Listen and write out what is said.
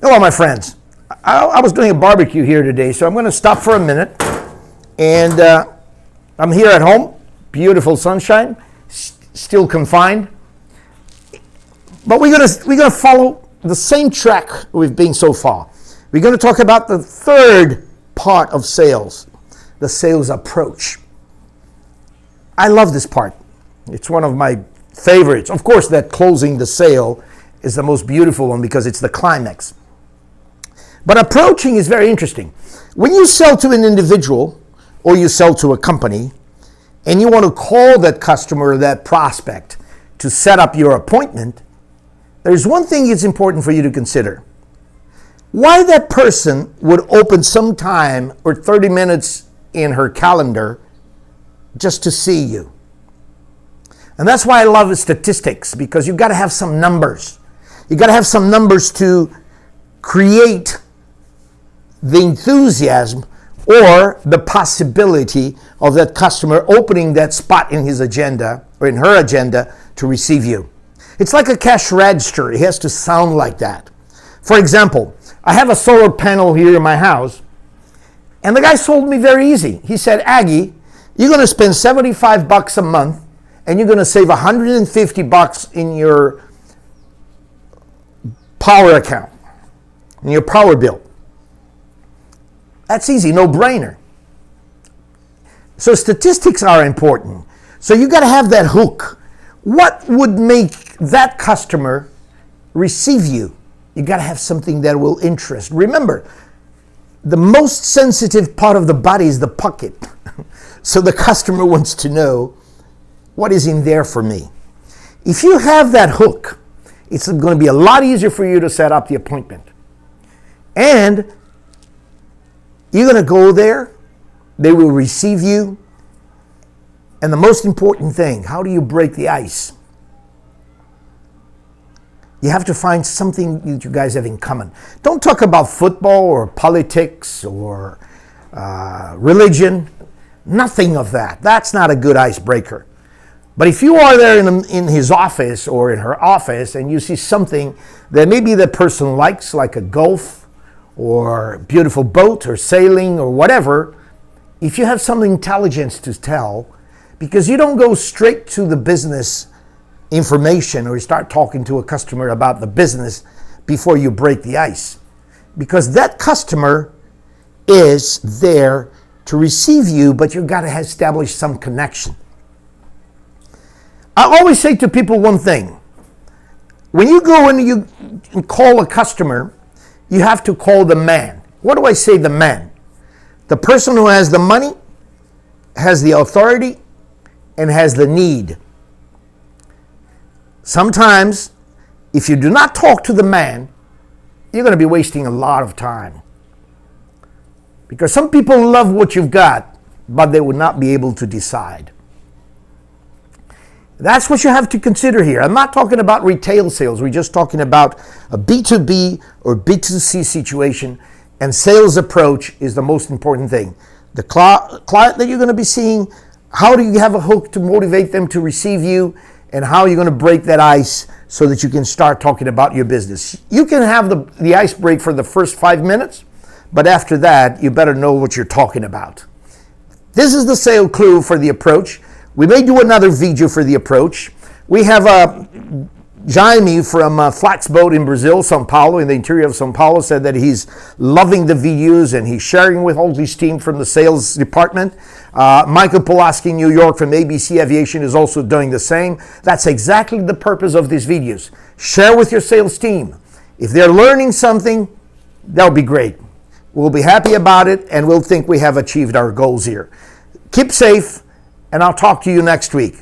Hello, my friends. I was doing a barbecue here today, so I'm going to stop for a minute. And I'm here at home. Beautiful sunshine. Still confined. But we're gonna follow the same track we've been so far. We're going to talk about the third part of sales, the sales approach. I love this part. It's one of my favorites. Of course, that closing the sale is the most beautiful one because it's the climax. But approaching is very interesting. When you sell to an individual or you sell to a company and you want to call that customer or that prospect to set up your appointment, there's one thing it's important for you to consider. Why that person would open some time or 30 minutes in her calendar just to see you. And that's why I love statistics, because you've got to have some numbers. You've got to have some numbers to create the enthusiasm or the possibility of that customer opening that spot in his agenda or in her agenda to receive you. It's like a cash register. It has to sound like that. For example, I have a solar panel here in my house, and the guy sold me very easy. He said, Aggie, you're going to spend $75 a month, and you're going to save $150 in your power account, in your power bill. That's easy, no brainer. So statistics are important. So you got to have that hook. What would make that customer receive you? You got to have something that will interest. Remember, the most sensitive part of the body is the pocket. So the customer wants to know, what is in there for me? If you have that hook, it's going to be a lot easier for you to set up the appointment. And you're going to go there, they will receive you, and the most important thing, how do you break the ice? You have to find something that you guys have in common. Don't talk about football or politics or religion. Nothing of that. That's not a good icebreaker. But if you are there in his office or in her office and you see something that maybe the person likes, like a golf or beautiful boat or sailing or whatever, if you have some intelligence to tell, because you don't go straight to the business information or you start talking to a customer about the business before you break the ice. Because that customer is there to receive you, but you've got to establish some connection. I always say to people one thing. When you go and you call a customer, you have to call the man. What do I say the man? The person who has the money, has the authority, and has the need. Sometimes, if you do not talk to the man, you're going to be wasting a lot of time. Because some people love what you've got, but they would not be able to decide. That's what you have to consider here. I'm not talking about retail sales. We're just talking about a B2B or B2C situation, and sales approach is the most important thing. The client that you're going to be seeing, how do you have a hook to motivate them to receive you, and how are you going to break that ice so that you can start talking about your business? You can have the ice break for the first 5 minutes, but after that, you better know what you're talking about. This is the sale clue for the approach. We may do another video for the approach. We have Jaime from Flaxboat in Brazil, São Paulo, in the interior of São Paulo, said that he's loving the videos and he's sharing with all his team from the sales department. Michael Pulaski in New York from ABC Aviation is also doing the same. That's exactly the purpose of these videos. Share with your sales team. If they're learning something, that'll be great. We'll be happy about it and we'll think we have achieved our goals here. Keep safe. And I'll talk to you next week.